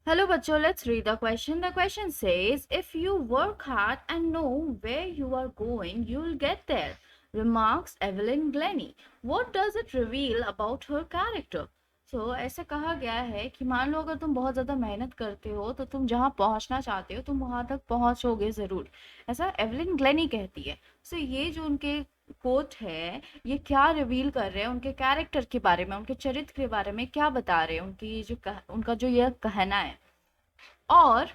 Hello, bachcho. Let's read the question. The question says, if you work hard and know where you are going, you'll get there. Remarks Evelyn Glennie. What does it reveal about her character? So ऐसे कहा गया है कि मान लो अगर तुम बहुत ज़्यादा मेहनत करते हो तो तुम जहाँ पहुँचना चाहते हो तुम वहाँ तक पहुँचोगे ज़रूर। ऐसा एवलिन ग्लेनी कहती है। सो ये जो उनके कोट है ये क्या रिवील कर रहे हैं उनके कैरेक्टर के बारे में, उनके चरित्र के बारे में क्या बता रहे हैं, उनकी उनका जो यह कहना है। और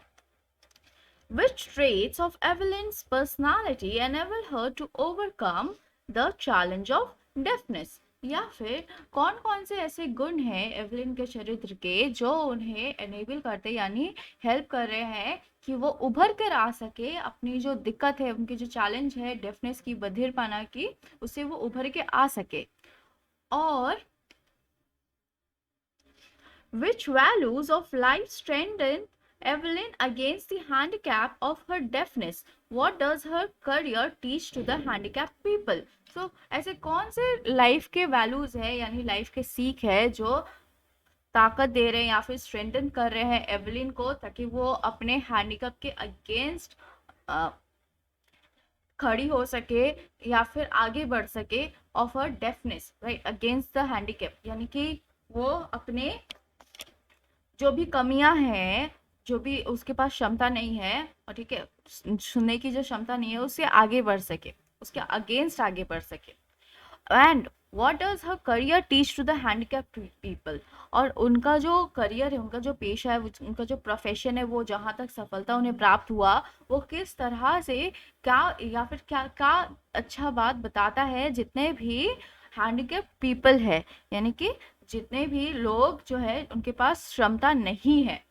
which traits of Evelyn's personality enable her to overcome the challenge of deafness? या फिर कौन कौन से ऐसे गुण हैं एवलिन के चरित्र के जो उन्हें एनेबल करते यानी हेल्प कर रहे हैं कि वो उभर कर आ सके, अपनी जो दिक्कत है, उनकी जो चैलेंज है डेफनेस की, बधिरपना की, उससे वो उभर के आ सके। और which values of life strengthen Evelyn against the handicap of her deafness? What does her career teach to the handicapped people? So ऐसे कौन से लाइफ के वैल्यूज है यानी लाइफ के सीख है जो ताकत दे रहे हैं या फिर स्ट्रेंथन कर रहे हैं एवलिन को, ताकि वो अपने हैंडीकैप के अगेंस्ट खड़ी हो सके या फिर आगे बढ़ सके of her deafness, right, against the handicap, यानी कि वो अपने जो भी कमियां हैं, जो भी उसके पास क्षमता नहीं है, और ठीक है, सुनने की जो क्षमता नहीं है, उससे आगे बढ़ सके, उसके अगेंस्ट आगे बढ़ सके। And what does her career teach to the handicapped people? और उनका जो करियर है, उनका जो पेशा है, उनका जो प्रोफेशन है, वो जहाँ तक सफलता उन्हें प्राप्त हुआ, वो किस तरह से क्या या फिर क्या क्या अच्छा बात बताता है जितने भी हैंडीकैप्ड पीपल है, यानी कि जितने भी लोग जो है उनके पास क्षमता नहीं है,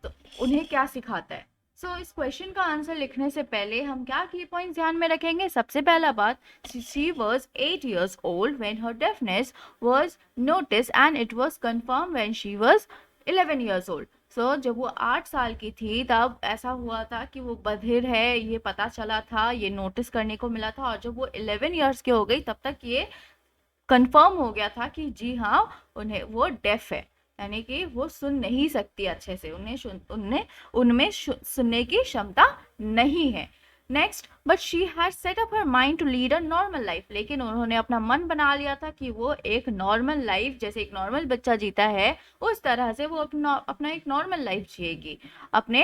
तो उन्हें क्या सिखाता है। सो इस क्वेश्चन का आंसर लिखने से पहले हम क्या की पॉइंट ध्यान में रखेंगे। सबसे पहला बात, she was 8 years old when her deafness was noticed and it was confirmed when she was 11 years old. सो जब वो 8 साल की थी तब ऐसा हुआ था कि वो बधिर है, ये पता चला था, ये नोटिस करने को मिला था, और जब वो 11 years की हो गई तब तक ये कंफर्म हो गया था कि जी हाँ, उन्हें वो डेफ है, यानी कि वो सुन नहीं सकती अच्छे से, उन्हें उनमें सुनने की क्षमता नहीं है। Next, but she had set up her mind to lead a normal life, लेकिन उन्होंने अपना मन बना लिया था कि वो एक नॉर्मल लाइफ, जैसे एक नॉर्मल बच्चा जीता है उस तरह से वो अपना एक नॉर्मल लाइफ जिएगी, अपने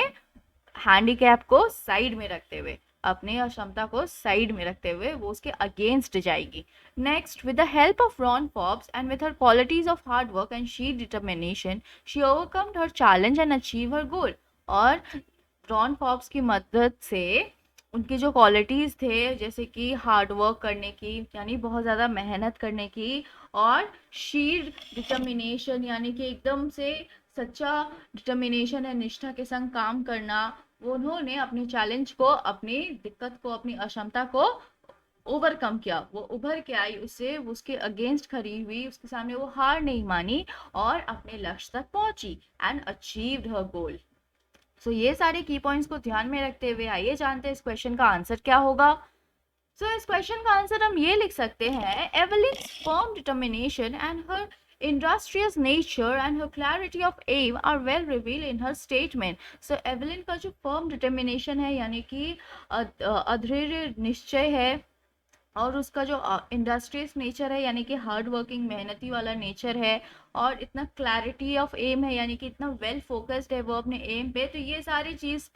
हैंडीकैप को साइड में रखते हुए, अपने अक्षमता को साइड में रखते हुए वो उसके अगेंस्ट जाएगी। Next, with the help of Ron Forbes and with her qualities of hard work and sheer determination, she overcome her challenge and achieve her goal. और रॉन फॉब्स की मदद से उनकी जो क्वालिटीज़ थे, जैसे कि हार्ड वर्क करने की, यानी बहुत ज़्यादा मेहनत करने की, और शीर डिटर्मिनेशन, यानी कि एकदम से सच्चा डिटर्मिनेशन है, निष्ठा के संग काम करना, वो उन्होंने अपने चैलेंज को, अपनी दिक्कत को, अपनी अक्षमता को ओवरकम किया, वो उभर के आई, उससे उसके अगेंस्ट खड़ी हुई, उसके सामने वो हार नहीं मानी और अपने लक्ष्य तक पहुंची एंड अचीव्ड हर गोल। सो ये सारे की पॉइंट्स को ध्यान में रखते हुए आइए जानते हैं इस क्वेश्चन का आंसर क्या होगा। सो इस क्वेश्चन का आंसर हम ये लिख सकते हैं, Evelyn's firm determination and her industrious nature and her clarity of aim are well revealed in her statement. So Evelyn का जो फर्म डिटर्मिनेशन है, यानी कि अदृढ़ निश्चय है, और उसका जो इंडस्ट्रियस नेचर है, यानी कि हार्ड वर्किंग, मेहनती वाला नेचर है, और इतना क्लैरिटी ऑफ एम है, यानी कि इतना वेल फोकस्ड है वो अपने एम पे, तो ये सारी चीज़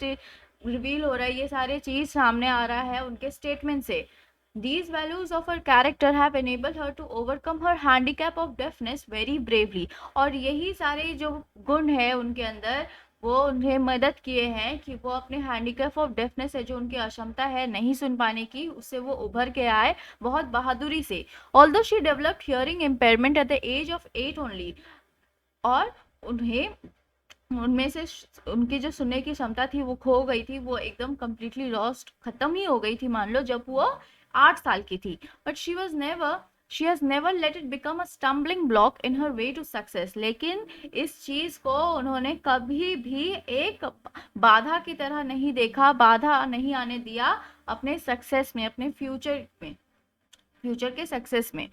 रिवील हो रहा है, ये सारी चीज़ सामने आ रहा है उनके स्टेटमेंट से। These values of her character have enabled her to overcome her handicap of deafness very bravely. और यही सारे जो गुण है उनके अंदर, वो उन्हें मदद किए हैं कि वो अपने हैंडीकैप ऑफ डेफनेस है, जो उनकी अक्षमता है नहीं सुन पाने की, उससे वो उभर के आए बहुत बहादुरी से। Although she developed hearing impairment at the age of 8 only, और उन्हें उनमें से उनकी जो सुनने की क्षमता थी वो खो गई थी, वो एकदम कम्प्लीटली लॉस्ट, खत्म ही हो गई थी मान लो, जब वो 8 साल की थी। But she has never let it become a stumbling block in her way to success, लेकिन इस चीज को उन्होंने कभी भी एक बाधा की तरह नहीं देखा, बाधा नहीं आने दिया अपने सक्सेस में, अपने फ्यूचर में, फ्यूचर के सक्सेस में।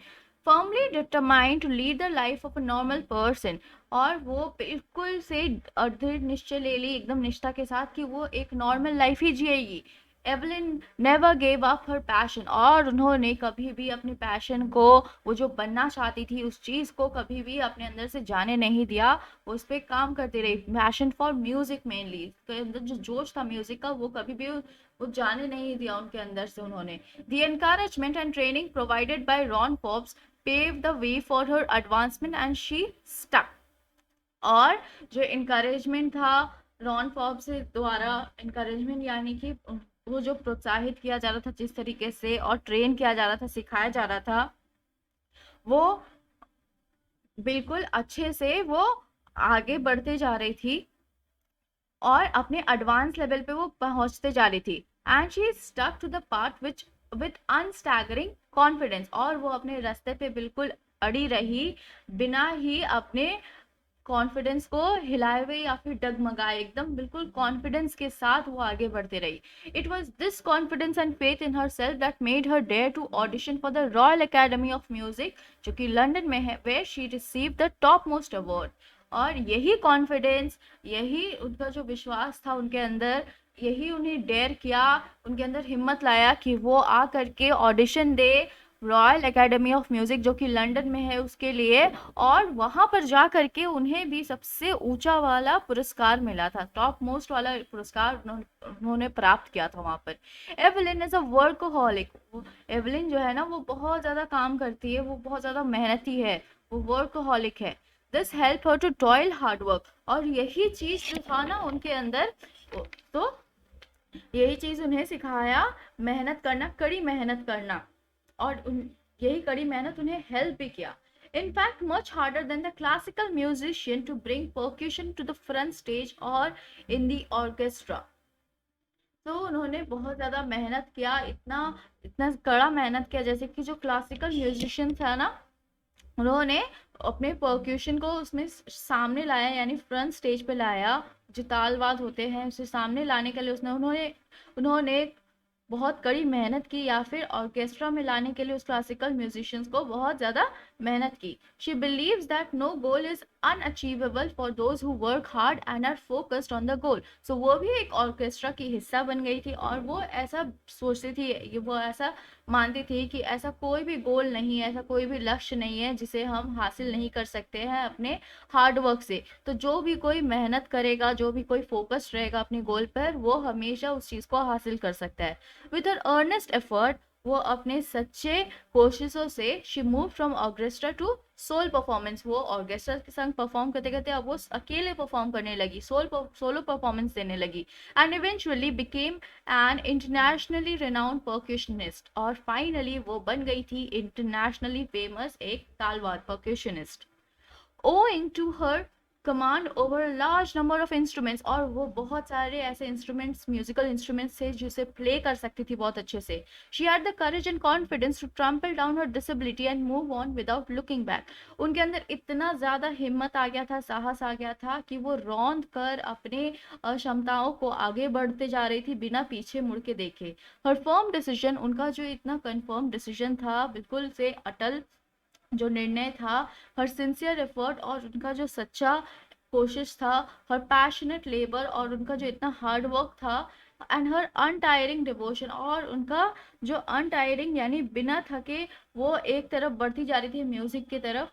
firmly determined to lead the life of a normal person, और वो बिल्कुल से दृढ़ निश्चय ले ली एकदम निष्ठा के साथ कि वो एक नॉर्मल लाइफ ही जिएगी। Evelyn never gave up her passion, और उन्होंने कभी भी अपने पैशन को, वो जो बनना चाहती थी उस चीज़ को कभी भी अपने अंदर से जाने नहीं दिया। वो उस पर काम करती रही। पैशन फॉर म्यूजिक मेनली, उसके अंदर जो जोश था म्यूजिक का वो कभी भी वो जाने नहीं दिया उनके अंदर से उन्होंने। The encouragement and training provided by Ron Forbes paved the way for her advancement and she stuck। और जो इनकरेजमेंट था रॉन फॉर्ब्स द्वारा, इनकरेजमेंट यानी कि वो जो प्रोत्साहित किया जा रहा था जिस तरीके से और ट्रेन किया जा रहा था, सिखाया जा रहा था, वो बिल्कुल अच्छे से वो आगे बढ़ते जा रही थी और अपने एडवांस लेवल पे वो पहुंचते जा रही थी। And she stuck to the path which with unstaggering confidence, और वो अपने रास्ते पे बिल्कुल अड़ी रही बिना ही अपने कॉन्फिडेंस को हिलाए हुए या फिर डगमगाए, एकदम बिल्कुल कॉन्फिडेंस के साथ वो आगे बढ़ते रही। It was this confidence and faith in herself that made her dare to audition for the Royal Academy of Music, जो कि लंदन में है, where she receive the topmost award. और यही कॉन्फिडेंस, यही उनका जो विश्वास था उनके अंदर, यही उन्हें डेयर किया, उनके अंदर हिम्मत लाया कि वो आ करके audition they royal academy of Music जो कि लंदन में है उसके लिए, और वहाँ पर जा करके उन्हें भी सबसे ऊंचा वाला पुरस्कार मिला था, टॉप मोस्ट वाला पुरस्कार उन्होंने प्राप्त किया था वहाँ पर। Evelyn is a workaholic, Evelyn जो है ना वो बहुत ज़्यादा काम करती है, वो बहुत ज़्यादा मेहनती है, वो वर्कहॉलिक है। This help her to toil hard work, और यही चीज़ जो था ना उनके अंदर, तो यही चीज़ उन्हें सिखाया मेहनत करना, कड़ी मेहनत करना, और यही कड़ी मेहनत उन्हें हेल्प भी किया। In fact, much harder than the classical musician to bring percussion to the front stage or in the orchestra। तो उन्होंने बहुत ज़्यादा मेहनत किया, इतना इतना कड़ा मेहनत किया, जैसे कि जो क्लासिकल म्यूजिशियन था ना, उन्होंने अपने परक्यूशन को उसमें सामने लाया, यानी फ्रंट स्टेज पे लाया, जो तालवाद होते हैं उसे सामने लाने के लिए उन्होंने उन्होंने बहुत कड़ी मेहनत की, या फिर ऑर्केस्ट्रा में लाने के लिए उस क्लासिकल म्यूजिशियंस को बहुत ज़्यादा मेहनत की। She believes that no goal is unachievable for those who work hard and are focused on the goal. So वो भी एक ऑर्केस्ट्रा की हिस्सा बन गई थी, और वो ऐसा सोचती थी, वो ऐसा मानती थी कि ऐसा कोई भी गोल नहीं है, ऐसा कोई भी लक्ष्य नहीं है जिसे हम हासिल नहीं कर सकते हैं अपने हार्ड वर्क से। तो जो भी कोई मेहनत करेगा, जो भी कोई फोकस्ड रहेगा अपने गोल पर, वो हमेशा उस चीज़ को हासिल कर सकता है। विद हर अर्नेस्ट एफर्ट, वो अपने सच्चे कोशिशों से, she move from orchestra to solo performance, वो ऑर्केस्ट्रा के संग परफॉर्म करते करते अब वो अकेले परफॉर्म करने लगी, सोलो परफॉर्मेंस देने लगी, and eventually became an internationally renowned percussionist, और फाइनली वो बन गई थी इंटरनेशनली फेमस एक तालवाद परक्यूशनिस्ट। owing to her command over a large number of instruments, और वो बहुत सारे ऐसे इंस्ट्रूमेंट्स, म्यूजिकल इंस्ट्रूमेंट्स थे जिसे प्ले कर सकती थी बहुत अच्छे से। She had the courage and confidence to trample down her disability and move on without looking back. उनके अंदर इतना ज़्यादा हिम्मत आ गया था, साहस आ गया था कि वो रौंद कर अपने क्षमताओं को आगे बढ़ते जा रही थी बिना पीछे मुड़ के देखे। हर फर्म डिसीजन, उनका जो इतना कन्फर्म डिसीजन था, बिल्कुल से अटल जो निर्णय था, हर सिंसियर एफर्ट, और उनका जो सच्चा कोशिश था, हर पैशनेट लेबर, और उनका जो इतना हार्ड वर्क था, एंड हर अनटायरिंग डिवोशन, और उनका जो अनटायरिंग यानी बिना थके वो एक तरफ बढ़ती जा रही थी म्यूजिक की तरफ,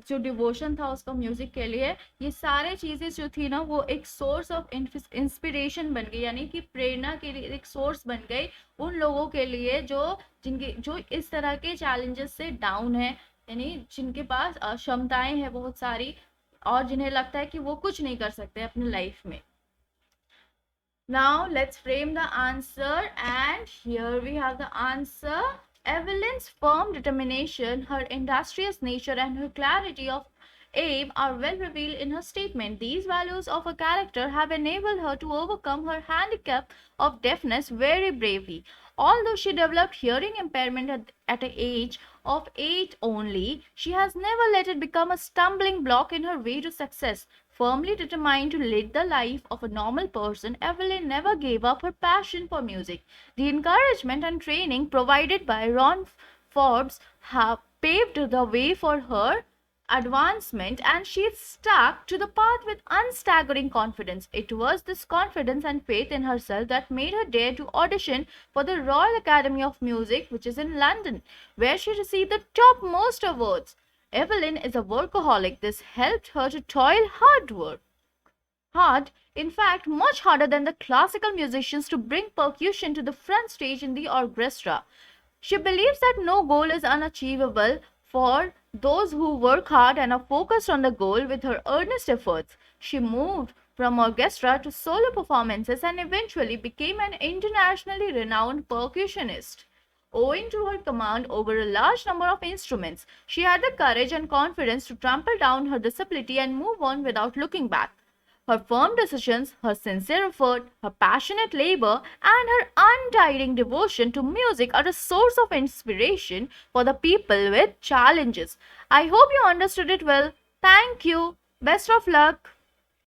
जो डिवोशन था उसका म्यूजिक के लिए, ये सारे चीज़ें जो थी ना वो एक सोर्स ऑफ इंस्पिरेशन बन गई, यानी कि प्रेरणा के लिए एक सोर्स बन गई उन लोगों के लिए जो इस तरह के चैलेंजेस से डाउन है, यानी जिनके पास क्षमताएं हैं बहुत सारी, और जिन्हें लगता है कि वो कुछ नहीं कर सकते अपनी लाइफ में। Now let's frame the answer, and here we have the answer. Evelyn's firm determination, her industrious nature, and her clarity of aim are well revealed in her statement. These values of her character have enabled her to overcome her handicap of deafness very bravely. Although she developed hearing impairment at an age of 8 only, she has never let it become a stumbling block in her way to success. Firmly determined to lead the life of a normal person, Evelyn never gave up her passion for music. The encouragement and training provided by Ron Forbes have paved the way for her advancement, and she stuck to the path with unstaggering confidence. It was this confidence and faith in herself that made her dare to audition for the Royal Academy of Music, which is in London, where she received the topmost awards. Evelyn is a workaholic. This helped her to toil hard, in fact, much harder than the classical musicians, to bring percussion to the front stage in the orchestra. She believes that no goal is unachievable for those who work hard and are focused on the goal. With her earnest efforts, she moved from orchestra to solo performances and eventually became an internationally renowned percussionist. Owing to her command over a large number of instruments, she had the courage and confidence to trample down her disability and move on without looking back. Her firm decisions, her sincere effort, her passionate labor, and her untiring devotion to music are a source of inspiration for the people with challenges. I hope you understood it well. Thank you. Best of luck.